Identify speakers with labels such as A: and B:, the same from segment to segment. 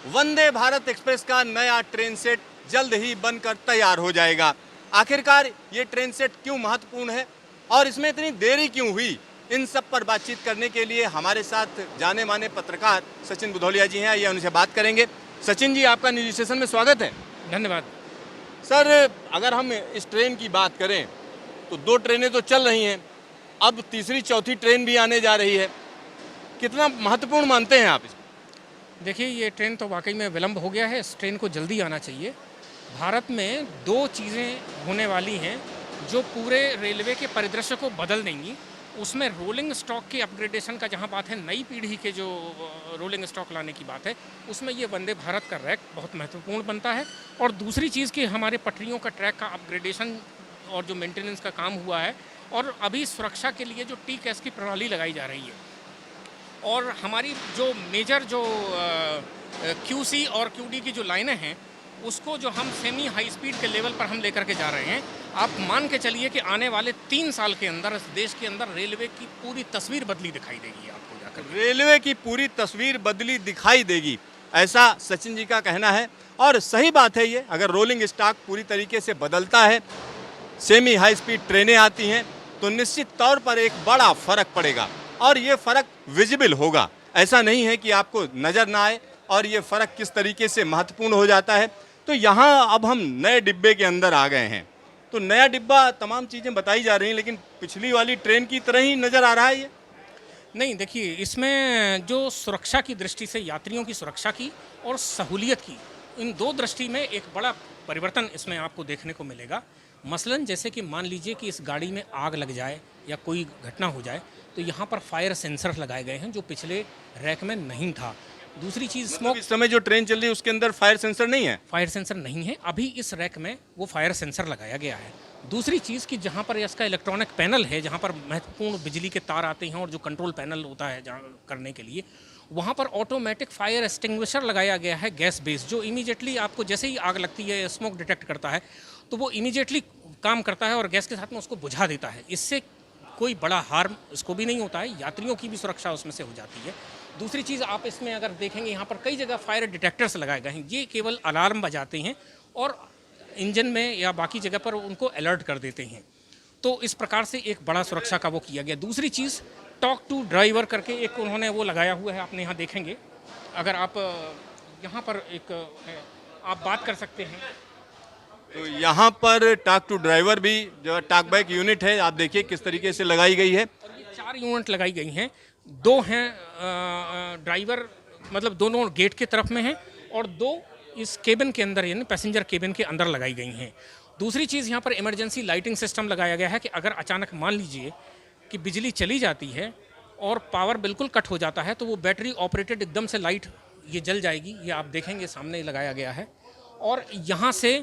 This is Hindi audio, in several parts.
A: वंदे भारत एक्सप्रेस का नया ट्रेन सेट जल्द ही बनकर तैयार हो जाएगा। आखिरकार ये ट्रेन सेट क्यों महत्वपूर्ण है और इसमें इतनी देरी क्यों हुई, इन सब पर बातचीत करने के लिए हमारे साथ जाने माने पत्रकार सचिन बुधौलिया जी हैं। आइए उनसे बात करेंगे। सचिन जी, आपका न्यूज स्टेशन में स्वागत है।
B: धन्यवाद
A: सर, अगर हम इस ट्रेन की बात करें तो दो ट्रेनें तो चल रही हैं, अब तीसरी चौथी ट्रेन भी आने जा रही है। कितना महत्वपूर्ण मानते हैं आप इसको?
B: देखिए, ये ट्रेन तो वाकई में विलंब हो गया है। इस ट्रेन को जल्दी आना चाहिए। भारत में दो चीज़ें होने वाली हैं जो पूरे रेलवे के परिदृश्य को बदल देंगी। उसमें रोलिंग स्टॉक की अपग्रेडेशन का जहाँ बात है, नई पीढ़ी के जो रोलिंग स्टॉक लाने की बात है, उसमें ये वंदे भारत का रैक बहुत महत्वपूर्ण बनता है। और दूसरी चीज़ कि हमारे पटरियों का ट्रैक का अपग्रेडेशन और जो मेंटेनेंस का काम हुआ है, और अभी सुरक्षा के लिए जो टी-कैस की प्रणाली लगाई जा रही है, और हमारी जो मेजर जो क्यूसी और क्यूडी की जो लाइनें हैं, उसको जो हम सेमी हाई स्पीड के लेवल पर हम लेकर के जा रहे हैं। आप मान के चलिए कि आने वाले 3 साल के अंदर इस देश के अंदर रेलवे की पूरी तस्वीर बदली दिखाई देगी आपको जाकर।
A: रेलवे की पूरी तस्वीर बदली दिखाई देगी, ऐसा सचिन जी का कहना है। और सही बात है ये, अगर रोलिंग स्टॉक पूरी तरीके से बदलता है, सेमी हाई स्पीड ट्रेनें आती हैं, तो निश्चित तौर पर एक बड़ा फर्क पड़ेगा और ये फर्क विजिबल होगा। ऐसा नहीं है कि आपको नज़र ना आए। और ये फर्क किस तरीके से महत्वपूर्ण हो जाता है, तो यहाँ अब हम नए डिब्बे के अंदर आ गए हैं। तो नया डिब्बा, तमाम चीज़ें बताई जा रही हैं, लेकिन पिछली वाली ट्रेन की तरह ही नज़र आ रहा है ये।
B: नहीं, देखिए, इसमें जो सुरक्षा की दृष्टि से, यात्रियों की सुरक्षा की और सहूलियत की, इन दो दृष्टि में एक बड़ा परिवर्तन इसमें आपको देखने को मिलेगा। मसलन जैसे कि मान लीजिए कि इस गाड़ी में आग लग जाए या कोई घटना हो जाए, तो यहाँ पर फायर सेंसर लगाए गए हैं जो पिछले रैक में नहीं था। दूसरी चीज़, स्मोक,
A: इस समय जो ट्रेन चल रही है उसके अंदर फायर सेंसर नहीं है।
B: फायर सेंसर नहीं है अभी इस रैक में, वो फायर सेंसर लगाया गया है। दूसरी चीज़ कि जहाँ पर इसका इलेक्ट्रॉनिक पैनल है, जहाँ पर महत्वपूर्ण बिजली के तार आते हैं और जो कंट्रोल पैनल होता है जहाँ करने के लिए, वहाँ पर ऑटोमेटिक फायर एक्सटिंग्विशर लगाया गया है, गैस बेस, जो इमीडिएटली आपको जैसे ही आग लगती है, स्मोक डिटेक्ट करता है, तो वो इमीडिएटली काम करता है और गैस के साथ में उसको बुझा देता है। इससे कोई बड़ा हार्म इसको भी नहीं होता है, यात्रियों की भी सुरक्षा उसमें से हो जाती है। दूसरी चीज़, आप इसमें अगर देखेंगे, यहाँ पर कई जगह फायर डिटेक्टर्स लगाए गए हैं। ये केवल अलार्म बजाते हैं और इंजन में या बाकी जगह पर उनको अलर्ट कर देते हैं। तो इस प्रकार से एक बड़ा सुरक्षा का वो किया गया। दूसरी चीज़, टॉक टू ड्राइवर करके एक उन्होंने वो लगाया हुआ है, आपने यहाँ देखेंगे। अगर आप यहाँ पर एक आप बात कर सकते हैं,
A: तो यहाँ पर टॉक टू ड्राइवर भी, जो टॉक बैक यूनिट है, आप देखिए किस तरीके से लगाई गई है।
B: और ये 4 यूनिट लगाई गई हैं। 2 हैं ड्राइवर, मतलब दोनों गेट के तरफ में हैं, और 2 इस केबिन के अंदर, यानी पैसेंजर केबिन के अंदर लगाई गई हैं। दूसरी चीज़, यहाँ पर इमरजेंसी लाइटिंग सिस्टम लगाया गया है कि अगर अचानक मान लीजिए कि बिजली चली जाती है और पावर बिल्कुल कट हो जाता है, तो वो बैटरी ऑपरेटेड एकदम से लाइट ये जल जाएगी। ये आप देखेंगे सामने लगाया गया है। और यहाँ से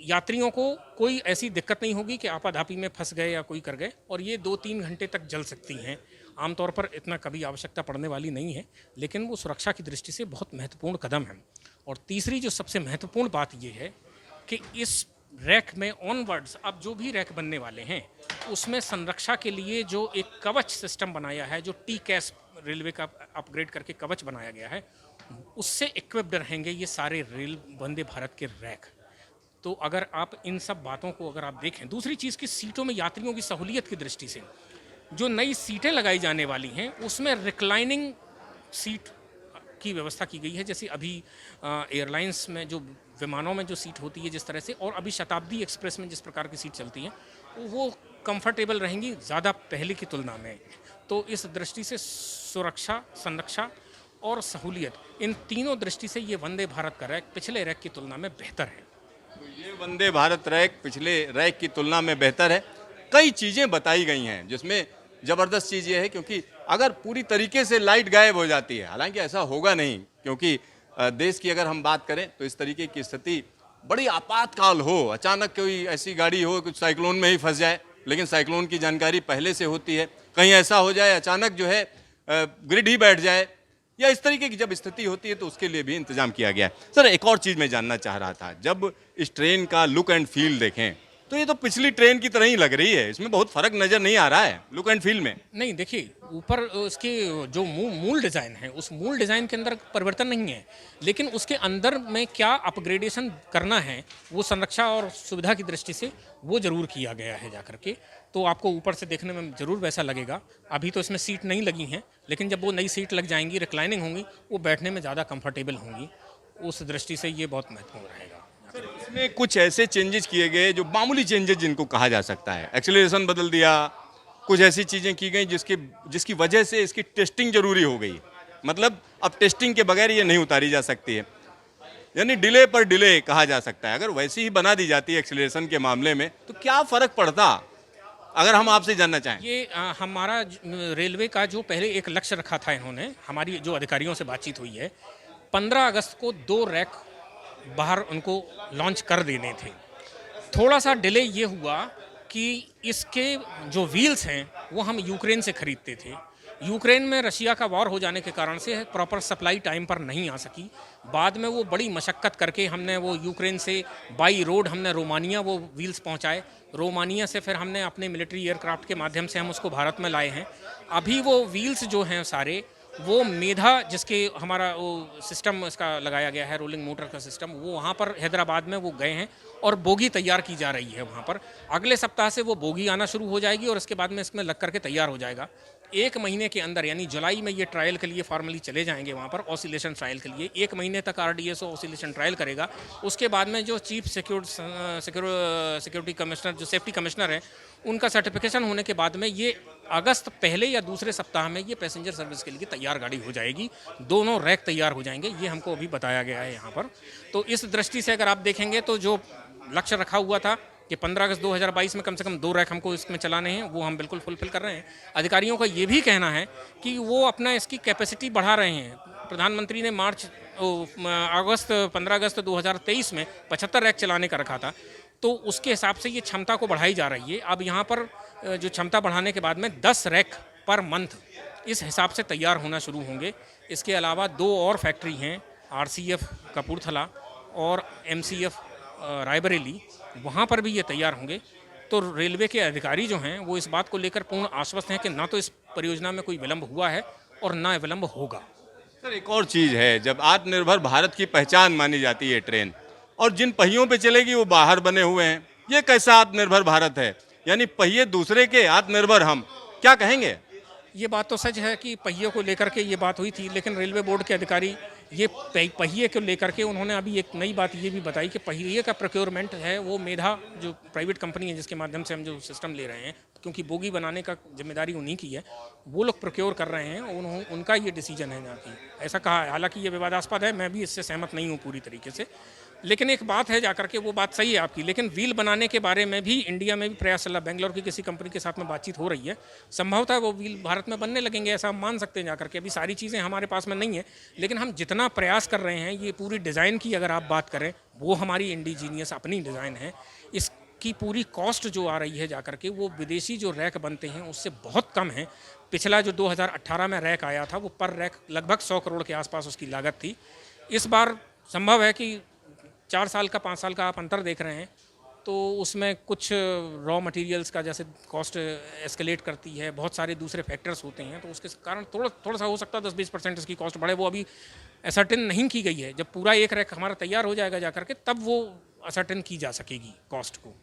B: यात्रियों को कोई ऐसी दिक्कत नहीं होगी कि आपाधापी में फंस गए या कोई कर गए, और ये 2-3 घंटे तक जल सकती हैं। आमतौर पर इतना कभी आवश्यकता पड़ने वाली नहीं है, लेकिन वो सुरक्षा की दृष्टि से बहुत महत्वपूर्ण कदम है। और तीसरी जो सबसे महत्वपूर्ण बात ये है कि इस रैक में ऑनवर्ड्स अब जो भी रैक बनने वाले हैं, उसमें संरक्षा के लिए जो एक कवच सिस्टम बनाया है, जो टी-कैस रेलवे का अपग्रेड करके कवच बनाया गया है, उससे इक्विप्ड रहेंगे ये सारे रेल वंदे भारत के रैक। तो अगर आप इन सब बातों को अगर आप देखें, दूसरी चीज़ की सीटों में यात्रियों की सहूलियत की दृष्टि से जो नई सीटें लगाई जाने वाली हैं, उसमें रिक्लाइनिंग सीट की व्यवस्था की गई है। जैसे अभी एयरलाइंस में जो विमानों में जो सीट होती है जिस तरह से, और अभी शताब्दी एक्सप्रेस में जिस प्रकार की सीट चलती हैं, वो कंफर्टेबल रहेंगी ज़्यादा पहले की तुलना में। तो इस दृष्टि से सुरक्षा, संरक्षा और सहूलियत, इन तीनों दृष्टि से ये वंदे भारत का रैक पिछले रैक की तुलना में बेहतर है।
A: तो ये वंदे भारत रैक पिछले रैक की तुलना में बेहतर है। कई चीज़ें बताई गई हैं, जिसमें ज़बरदस्त चीज़ ये है, क्योंकि अगर पूरी तरीके से लाइट गायब हो जाती है, हालांकि ऐसा होगा नहीं, क्योंकि देश की अगर हम बात करें तो इस तरीके की स्थिति बड़ी आपातकाल हो, अचानक कोई ऐसी गाड़ी हो कुछ साइक्लोन में ही फंस जाए, लेकिन साइक्लोन की जानकारी पहले से होती है। कहीं ऐसा हो जाए अचानक जो है ग्रिड ही बैठ जाए, या इस तरीके की जब स्थिति होती है, तो उसके लिए भी इंतजाम किया गया है। सर, एक और चीज़ मैं जानना चाह रहा था, जब इस ट्रेन का लुक एंड फील देखें तो ये तो पिछली ट्रेन की तरह ही लग रही है, इसमें बहुत फर्क नजर नहीं आ रहा है लुक एंड फील में।
B: नहीं देखिए, ऊपर उसके जो मूल डिज़ाइन है उस मूल डिज़ाइन के अंदर परिवर्तन नहीं है, लेकिन उसके अंदर में क्या अपग्रेडेशन करना है वो संरक्षा और सुविधा की दृष्टि से वो ज़रूर किया गया है जा करके। तो आपको ऊपर से देखने में ज़रूर वैसा लगेगा। अभी तो इसमें सीट नहीं लगी हैं, लेकिन जब वो नई सीट लग जाएंगी, रिक्लाइनिंग होंगी, वो बैठने में ज़्यादा कंफर्टेबल होंगी। उस दृष्टि से ये बहुत महत्वपूर्ण रहेगा।
A: सर इसमें कुछ ऐसे चेंजेस किए गए जो मामूली चेंजेस जिनको कहा जा सकता है, एक्सेलरेशन बदल दिया, कुछ ऐसी चीज़ें की गई जिसकी वजह से इसकी टेस्टिंग जरूरी हो गई। मतलब अब टेस्टिंग के बगैर ये नहीं उतारी जा सकती है, यानी डिले पर डिले कहा जा सकता है। अगर वैसी ही बना दी जाती है एक्सेलरेशन के मामले में तो क्या फ़र्क पड़ता, अगर हम आपसे जानना चाहें।
B: ये हमारा रेलवे का जो पहले एक लक्ष्य रखा था इन्होंने, हमारी जो अधिकारियों से बातचीत हुई है, 15 अगस्त को 2 रैक बाहर उनको लॉन्च कर देने थे। थोड़ा सा डिले ये हुआ कि इसके जो व्हील्स हैं वो हम यूक्रेन से खरीदते थे। यूक्रेन में रशिया का वॉर हो जाने के कारण से प्रॉपर सप्लाई टाइम पर नहीं आ सकी। बाद में वो बड़ी मशक्क़त करके हमने वो यूक्रेन से बाई रोड हमने रोमानिया वो व्हील्स पहुंचाए। रोमानिया से फिर हमने अपने मिलिट्री एयरक्राफ्ट के माध्यम से हम उसको भारत में लाए हैं। अभी वो व्हील्स जो हैं सारे वो मेधा जिसके हमारा वो सिस्टम इसका लगाया गया है, रोलिंग मोटर का सिस्टम, वो वहाँ पर हैदराबाद में वो गए हैं और बोगी तैयार की जा रही है वहाँ पर। अगले सप्ताह से वो बोगी आना शुरू हो जाएगी और उसके बाद में इसमें लग करके तैयार हो जाएगा। 1 महीने के अंदर यानी जुलाई में ये ट्रायल के लिए फॉर्मली चले जाएंगे वहाँ पर ऑसिलेशन ट्रायल के लिए। 1 महीने तक RDSO ऑसिलेशन ट्रायल करेगा। उसके बाद में जो चीफ सिक्योरिटी कमिश्नर, जो सेफ्टी कमिश्नर है, उनका सर्टिफिकेशन होने के बाद में ये अगस्त पहले या दूसरे सप्ताह में ये पैसेंजर सर्विस के लिए तैयार गाड़ी हो जाएगी। दोनों रैक तैयार हो जाएंगे, ये हमको अभी बताया गया है यहाँ पर। तो इस दृष्टि से अगर आप देखेंगे तो जो लक्ष्य रखा हुआ था कि 15 अगस्त 2022 में कम से कम 2 रैक हमको इसमें चलाने हैं, वो हम बिल्कुल फुलफिल कर रहे हैं। अधिकारियों का ये भी कहना है कि वो अपना इसकी कैपेसिटी बढ़ा रहे हैं। प्रधानमंत्री ने 15 अगस्त 2023 में 75 रैक चलाने का रखा था, तो उसके हिसाब से ये क्षमता को बढ़ाई जा रही है। अब यहाँ पर जो क्षमता बढ़ाने के बाद में 10 रैक पर मंथ इस हिसाब से तैयार होना शुरू होंगे। इसके अलावा 2 और फैक्ट्री हैं, RCF कपूरथला और MCF रायबरेली, वहाँ पर भी ये तैयार होंगे। तो रेलवे के अधिकारी जो हैं वो इस बात को लेकर पूर्ण आश्वस्त हैं कि ना तो इस परियोजना में कोई विलंब हुआ है और ना विलंब होगा।
A: सर एक और चीज़ है, जब आत्मनिर्भर भारत की पहचान मानी जाती है ट्रेन, और जिन पहियों पे चलेगी वो बाहर बने हुए हैं, ये कैसा आत्मनिर्भर भारत है? यानी पहिए दूसरे के, आत्मनिर्भर हम, क्या कहेंगे?
B: ये बात तो सच है कि पहिए को लेकर के ये बात हुई थी, लेकिन रेलवे बोर्ड के अधिकारी ये पहिए को लेकर के उन्होंने अभी एक नई बात ये भी बताई कि पहिए का प्रोक्योरमेंट है वो मेधा जो प्राइवेट कंपनी है जिसके माध्यम से हम जो सिस्टम ले रहे हैं, क्योंकि बोगी बनाने का जिम्मेदारी उन्हीं की है, वो लोग प्रोक्योर कर रहे हैं, उनका ये डिसीजन है जहाँ की, ऐसा कहा है। हालांकि ये विवादास्पद है, मैं भी इससे सहमत नहीं हूँ पूरी तरीके से, लेकिन एक बात है जाकर के, वो बात सही है आपकी। लेकिन व्हील बनाने के बारे में भी इंडिया में भी प्रयास चल रहा, बेंगलोर की किसी कंपनी के साथ में बातचीत हो रही है, संभवतः वो व्हील भारत में बनने लगेंगे, ऐसा हम मान सकते हैं जाकर के। अभी सारी चीज़ें हमारे पास में नहीं है, लेकिन हम जितना प्रयास कर रहे हैं, ये पूरी डिज़ाइन की अगर आप बात करें, वो हमारी इंडिजीनियस अपनी डिज़ाइन है। इसकी पूरी कॉस्ट जो आ रही है जाकर के, वो विदेशी जो रैक बनते हैं उससे बहुत कम है। पिछला जो 2018 में रैक आया था, वो पर रैक लगभग 100 करोड़ के आसपास उसकी लागत थी। इस बार संभव है कि 4 साल का 5 साल का आप अंतर देख रहे हैं, तो उसमें कुछ रॉ मटेरियल्स का जैसे कॉस्ट एस्केलेट करती है, बहुत सारे दूसरे फैक्टर्स होते हैं, तो उसके कारण थोड़ा सा हो सकता है 10-20% इसकी कॉस्ट बढ़े। वो अभी असर्टेन नहीं की गई है। जब पूरा एक रैक हमारा तैयार हो जाएगा जाकर के, तब वो असर्टेन की जा सकेगी कॉस्ट को।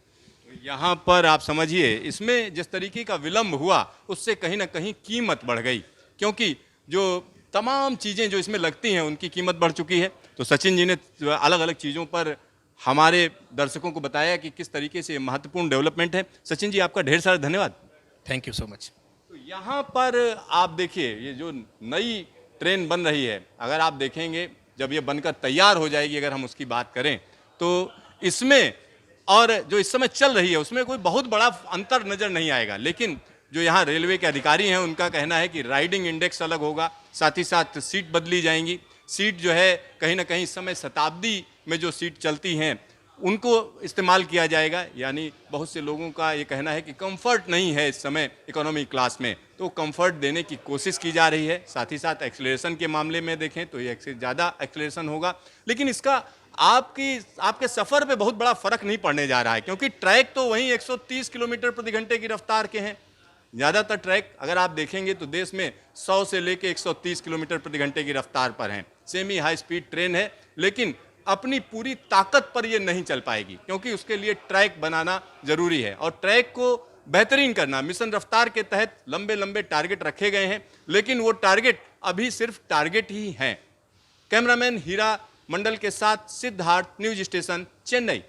A: यहाँ पर आप समझिए, इसमें जिस तरीके का विलंब हुआ उससे कहीं ना कहीं कीमत बढ़ गई, क्योंकि जो तमाम चीज़ें जो इसमें लगती हैं उनकी कीमत बढ़ चुकी है। तो सचिन जी ने अलग अलग चीज़ों पर हमारे दर्शकों को बताया कि किस तरीके से महत्वपूर्ण डेवलपमेंट है। सचिन जी आपका ढेर सारा धन्यवाद।
B: Thank you so much.
A: तो यहाँ पर आप देखिए, ये जो नई ट्रेन बन रही है, अगर आप देखेंगे जब ये बनकर तैयार हो जाएगी, अगर हम उसकी बात करें तो इसमें और जो इस समय चल रही है उसमें कोई बहुत बड़ा अंतर नज़र नहीं आएगा। लेकिन जो यहाँ रेलवे के अधिकारी हैं उनका कहना है कि राइडिंग इंडेक्स अलग होगा, साथ ही साथ सीट बदली जाएंगी। सीट जो है कहीं ना कहीं इस समय शताब्दी में जो सीट चलती हैं उनको इस्तेमाल किया जाएगा। यानी बहुत से लोगों का ये कहना है कि कंफर्ट नहीं है इस समय इकोनॉमी क्लास में, तो कंफर्ट देने की कोशिश की जा रही है। साथ ही साथ एक्सेलरेशन के मामले में देखें तो ये ज़्यादा एक्सेलरेशन होगा, लेकिन इसका आपके सफ़र पे बहुत बड़ा फर्क नहीं पड़ने जा रहा है, क्योंकि ट्रैक तो वहीं 130 किलोमीटर प्रति घंटे की रफ्तार के हैं। ज़्यादातर ट्रैक अगर आप देखेंगे तो देश में 100 से लेके 130 किलोमीटर प्रति घंटे की रफ्तार पर हैं। सेमी हाई स्पीड ट्रेन है, लेकिन अपनी पूरी ताकत पर ये नहीं चल पाएगी, क्योंकि उसके लिए ट्रैक बनाना जरूरी है और ट्रैक को बेहतरीन करना। मिशन रफ्तार के तहत लंबे लंबे टारगेट रखे गए हैं, लेकिन वो टारगेट अभी सिर्फ टारगेट ही हैं। कैमरामैन हीरा मंडल के साथ सिद्धार्थ, न्यूज स्टेशन, चेन्नई।